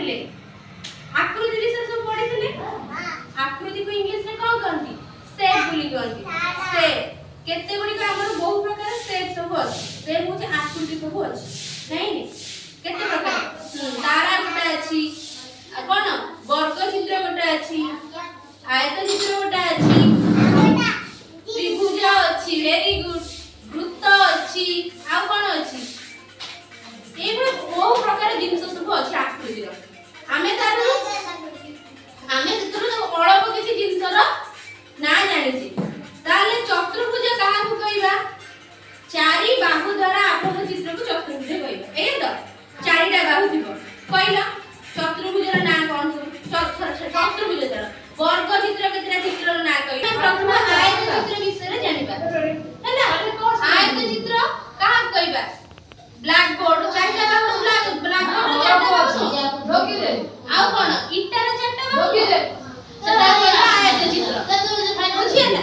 पढ़िले आकृति विषय सब पढ़िले आकृति को इंग्लिश में कौन कहती शेप बोली कहती शेप केते गुडी का हमर बहु प्रकार शेप सब अछि शेप होचे आकृति सब अछि नहीं केते प्रकार तारा गोटा अछि आ कोन वर्ग चित्र गोटा अछि आयत चित्र गोटा अछि त्रिभुज अछि वेरी गुड वृत्त अछि आ कोन अछि एबे बहु प्रकार जिंस सब अछि आकृति रो आमे तारू आमे चित्र अळप किछि जिंस रो ना जानि छी ताले चतुर्भुज कहा को कहबा चारि बाहु द्वारा आपण चित्र को चतुर्भुज कहबा ए तो चारिटा बाहु दिबो कहला चतुर्भुज रा नाम कोन चतुर्भुज रा वर्ग चित्र केतरा चित्र रा नाम कहबा प्रथम आयत चित्र विषय रे जानिबा हैला आयत चित्र कहा कहबा ब्लैक बोर्ड चारिटा बाहु ब्लैक बोर्ड चारिटा बाहु ढोकी दे आ कोन इटा रा चारिटा बाहु ढोकी दे सेटा कहबा आयत चित्र बुझियला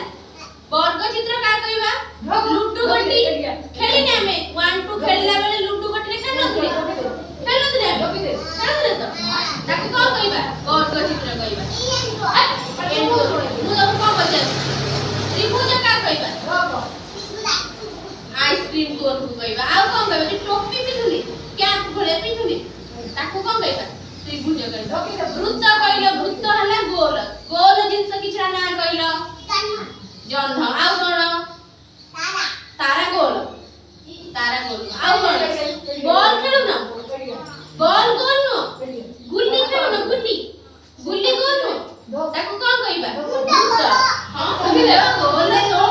वर्ग चित्र का कहबा लूडो गोटी खेली ने हमें 1 2 खेलला बेले लूडो गोटी रे खेल नथुले तो ताको को कहबा वर्ग चित्र कहबा मु तो को बचे त्रिभुज का कहबा आइसक्रीम कोन को कहबा आ को कहबा जे टोपी पिथुली कैप भले पिथुली ताको को कहबा त्रिभुज कहबा वृत्त कहलो वृत्त हला गोल गोल जिंस किछरा ना कहलो जन्म आउ कोन तारा गोल आउ कोन बॉल खेलु ना बॉल गोल नो गुल्ली खेलु ना गुल्ली गोल नो ताको कोन कहबा वृत्त हां कहले गोल नो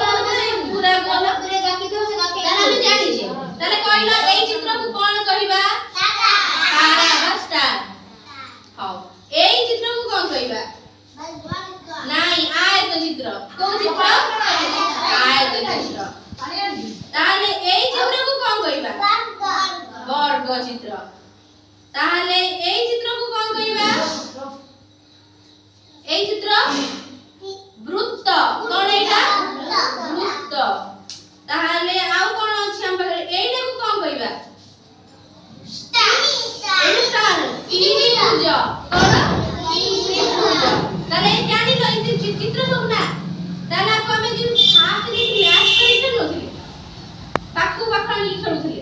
पूरा गोल पूरे गाकी तो से गाकी तारा हम जानि छी ताले कहलो एई चित्र को कोन कहबा तारा स्टार हां एई चित्र को कोन कहबा नहीं आयत चित्र को चित्र आयत चित्र ताले एई चित्र को कोन कहबा वर्ग चित्र ताले एई चित्र को कोन कहबा एई चित्र वृत्त कोन एटा वृत्त ताले आउ कोन अछि हम एइटा को कोन कहबा स्टार त्रिभुज कोन त्रिभुज ताले जानि तो इ चित्र सब ना ताले आपको हमें दिन हाथ रे मैच करी खेलुथि ताकू बाखणी खेलुथि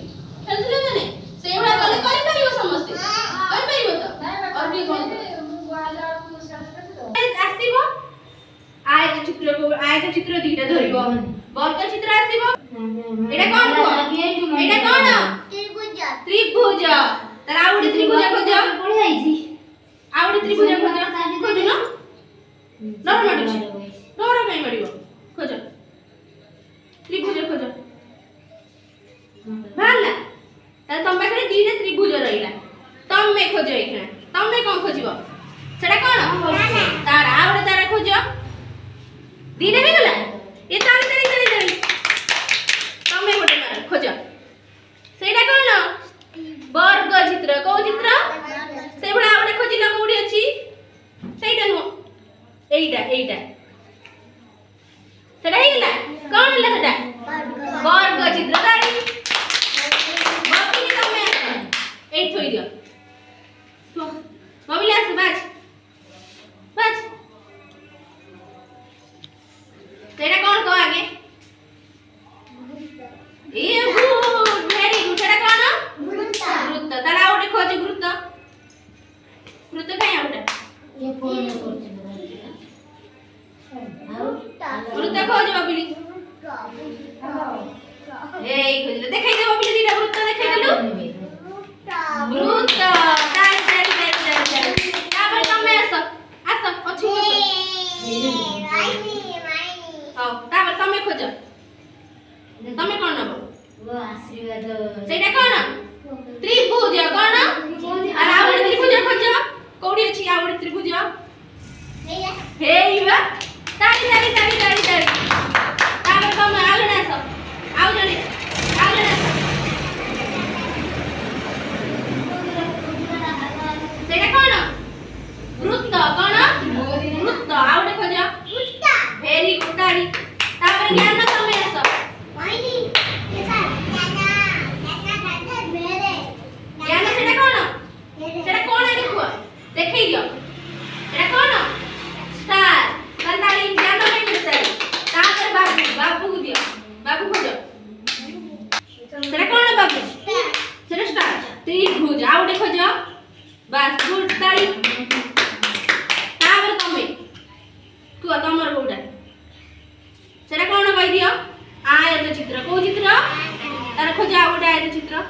माने सेवडा कले करि परिबो समस्त करि परिबो तो और भी कोन आसीबो आयत चित्र दीटा धरिबो वर्ग चित्र आसीबो एटा कोन को एटा कोन त्रिभुज तारा आउडी त्रिभुज खोज पढि आइछि आउडी त्रिभुज खोज न नर मडुछि नर कई मडिबो खोज त्रिभुज खोज भाला त तम पाखरे दीटा त्रिभुज रहिला तमे खोज एखना तमे कोन खोजिबो सेटा कोन तारा आउडे तारा खोज दीटा हे गला ए तारी तमे गोटे मार खोज सेटा कोन वर्ग चित्र को चित्र से बडा आउडे खोजिला कोडी अछि सेटा नो एइटा सेटा हे गला कोन हला सेटा वर्ग चित्र तारी बाकी तमे ए थोइ दियो तो मम्मी आसे बाज सेटा कोन को आगे ए गुड वेरी गुड सेटा कोन वृत्त तारा आउडे खोज वृत्त काई आउडे ये कोन करछ वृत्त खोज बाबिली ए खोजले देखाइ दे बाबिली दीटा वृत्त देखाइ देलु वृत्त ताई तापर तमे आस अछि हां तापर तमे खोज तमे कोन नबो वो आशीर्वाद सेटा कोन त्रिभुज कोन आ आउडी त्रिभुज खोज कोडी अछि आउडी त्रिभुज हेइबा तारी तापर तमे आलना सब आउ जने आलना सेटा कोन वृत्त कोन वृत्त आउडे खोज वेरी गुड तारी तापर ज्ञान तमे आस सेटा कोन बाबू सेटा स्टार त्रिभुज आउ देखो जो बस गुड ताली तापर तमे तू तमर कोडा सेटा कोन कहि दियो आयत चित्र को चित्र तार खोजा गोटे आयत चित्र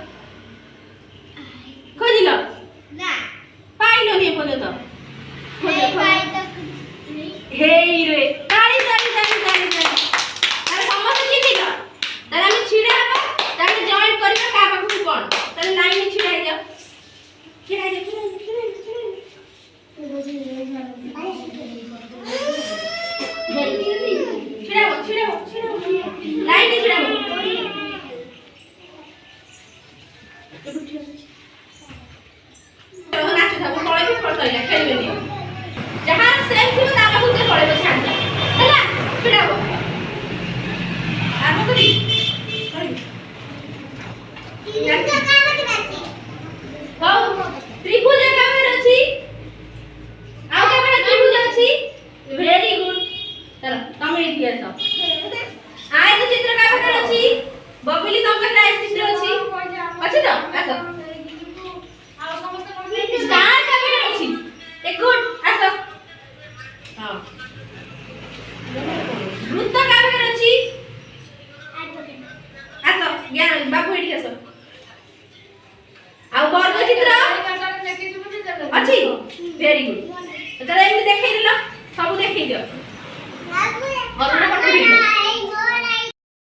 खोजिलो ना पाइलो नि खोजो तो खोजो हेई रे ताली ताली ताली ताली ताली तार समस्त लिखिलो तार हम छिडा हबा तार जॉइन करबा का पाखु कोन तार लाइन छिडा दियो छिडा दियो छिडा लाइन छिडा तो नाच था पळे भी पळतै ना खेलबे दियो जहां सेफ थी ता पाखु से पळे बछान हैला छिडा हो आरो करी त्रिभुज काबर अछि आउ काबर त्रिभुज अछि वेरी गुड चलो तमे एठी आसो आयत चित्र काबर अछि बबली तम पर आयत चित्र अछि तो आसो आउ समस्त स्टार काबर अछि ए गुड आसो हां वृत्त काबर अछि आसो ज्ञान बाबू एठी आसो आउ वर्ग चित्र अछि वेरी गुड तले एमि देखै दिलो सब देखै दियो बाबू वर्ग पठै दियो